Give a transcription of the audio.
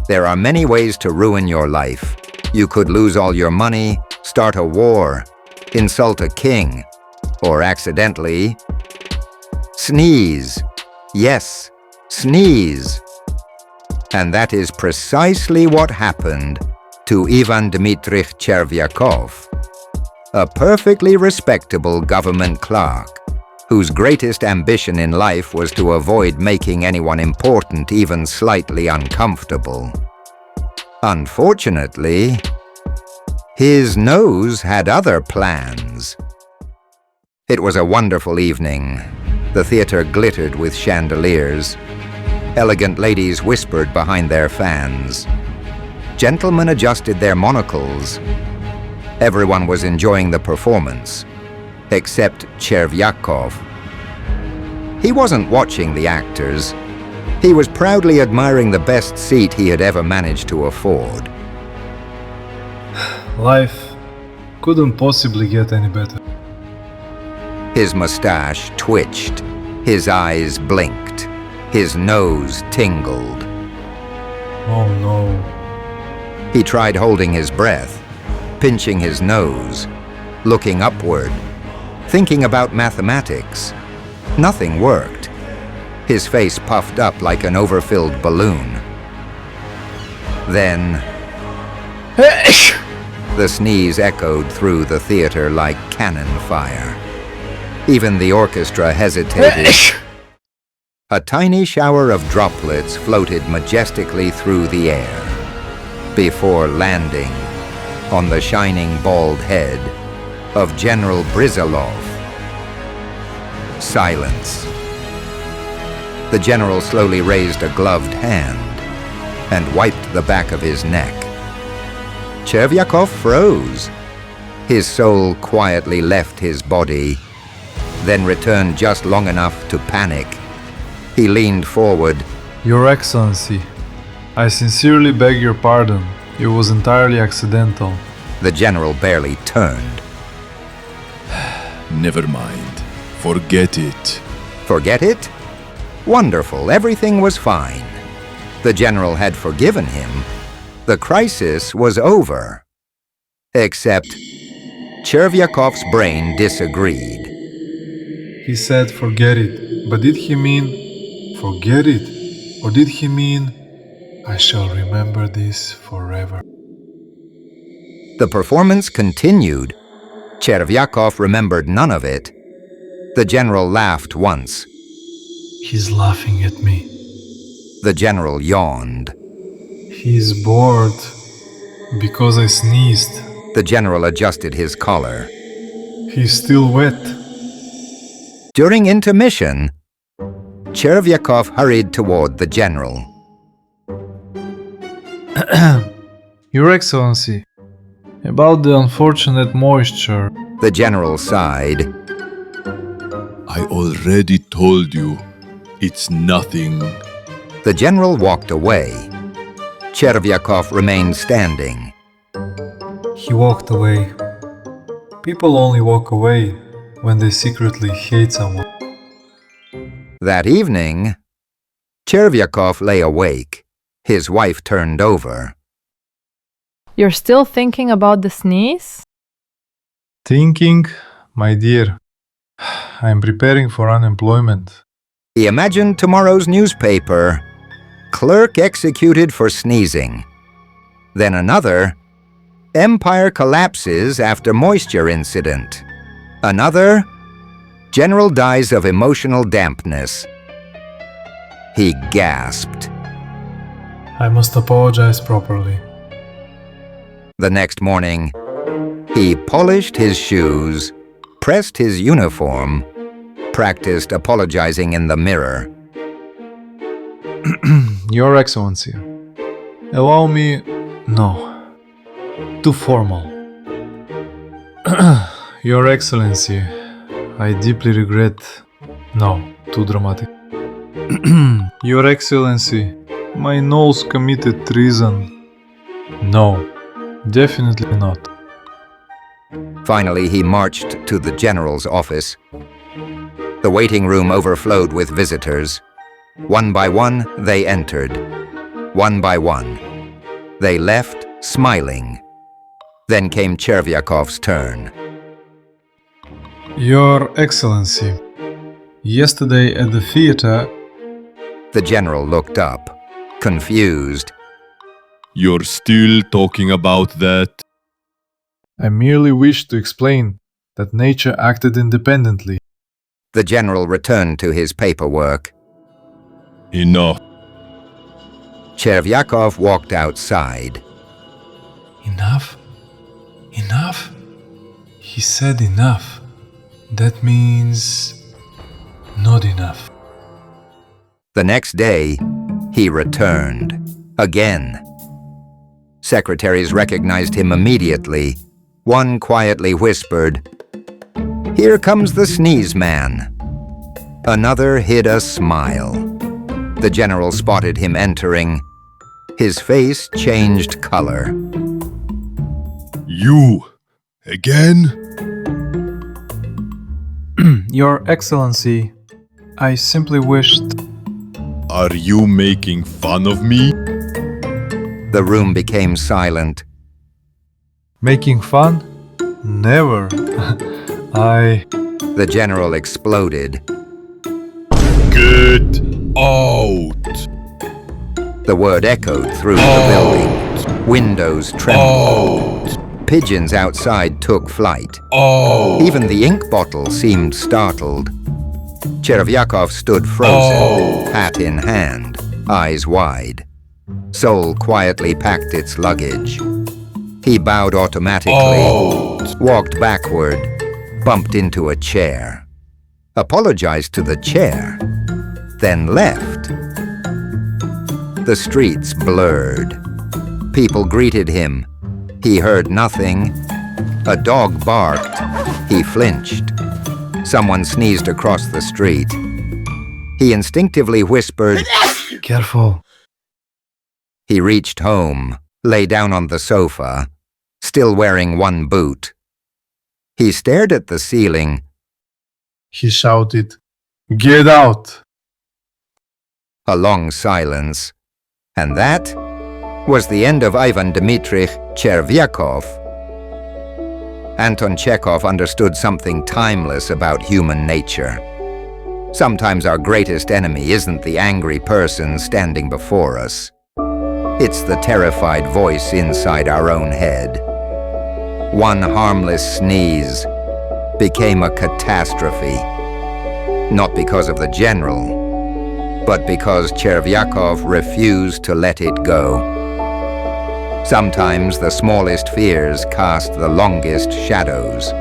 There are many ways to ruin your life. You could lose all your money, start a war, insult a king, or accidentally sneeze. Yes, sneeze. And that is precisely what happened to Ivan Dmitrich Chervyakov, a perfectly respectable government clerk, whose greatest ambition in life was to avoid making anyone important even slightly uncomfortable. Unfortunately, his nose had other plans. It was a wonderful evening. The theater glittered with chandeliers. Elegant ladies whispered behind their fans. Gentlemen adjusted their monocles. Everyone was enjoying the performance, except Chervyakov. He wasn't watching the actors. He was proudly admiring the best seat he had ever managed to afford. Life couldn't possibly get any better. His mustache twitched, his eyes blinked, his nose tingled. Oh no. He tried holding his breath, pinching his nose, looking upward, thinking about mathematics. Nothing worked. His face puffed up like an overfilled balloon. Then the sneeze echoed through the theater like cannon fire. Even the orchestra hesitated. A tiny shower of droplets floated majestically through the air before landing on the shining bald head of General Brizalov. Silence. The general slowly raised a gloved hand and wiped the back of his neck. Chervyakov froze. His soul quietly left his body, then returned just long enough to panic. He leaned forward. Your Excellency, I sincerely beg your pardon. It was entirely accidental. The general barely turned. Never mind. Forget it. Forget it? Wonderful, everything was fine. The general had forgiven him. The crisis was over. Except Chervyakov's brain disagreed. He said forget it, but did he mean forget it? Or did he mean I shall remember this forever? The performance continued. Chervyakov remembered none of it. The general laughed once. He's laughing at me. The general yawned. He's bored because I sneezed. The general adjusted his collar. He's still wet. During intermission, Chervyakov hurried toward the general. Your Excellency, about the unfortunate moisture. The general sighed. I already told you. It's nothing. The general walked away. Chervyakov remained standing. He walked away. People only walk away when they secretly hate someone. That evening, Chervyakov lay awake. His wife turned over. You're still thinking about the sneeze? Thinking, my dear, I'm preparing for unemployment. He imagined tomorrow's newspaper. Clerk executed for sneezing. Then another. Empire collapses after moisture incident. Another. General dies of emotional dampness. He gasped. I must apologize properly. The next morning, he polished his shoes, pressed his uniform, practiced apologizing in the mirror. Your Excellency, allow me... No. Too formal. Your Excellency, I deeply regret... No, too dramatic. Your Excellency, my nose committed treason. No, definitely not. Finally, he marched to the general's office. The waiting room overflowed with visitors. One by one, they entered. One by one, They left, smiling. Then came Chervyakov's turn. Your Excellency, yesterday at the theater, The general looked up, confused. You're still talking about that? I merely wished to explain that nature acted independently. The general returned to his paperwork. Enough. Chervyakov walked outside. Enough? Enough? He said enough. That means not enough. The next day, he returned. Again. Secretaries recognized him immediately. One quietly whispered, "Here comes the sneeze man." Another hid a smile. The general spotted him entering. His face changed color. You again? Your Excellency, I simply wished... Are you making fun of me? The room became silent. Making fun? Never. The general exploded. Get out! The word echoed through the building. Windows trembled. Pigeons outside took flight. Even the ink bottle seemed startled. Chervyakov stood frozen, hat in hand, eyes wide. Soul quietly packed its luggage. He bowed automatically, walked backward, bumped into a chair, apologized to the chair, then left. The streets blurred. People greeted him. He heard nothing. A dog barked. He flinched. Someone sneezed across the street. He instinctively whispered, Careful. He reached home, lay down on the sofa, still wearing one boot. He stared at the ceiling. He shouted, Get out! A long silence. And that was the end of Ivan Dmitrich Chervyakov. Anton Chekhov understood something timeless about human nature. Sometimes our greatest enemy isn't the angry person standing before us. It's the terrified voice inside our own head. One harmless sneeze became a catastrophe. Not because of the general, but because Chervyakov refused to let it go. Sometimes the smallest fears cast the longest shadows.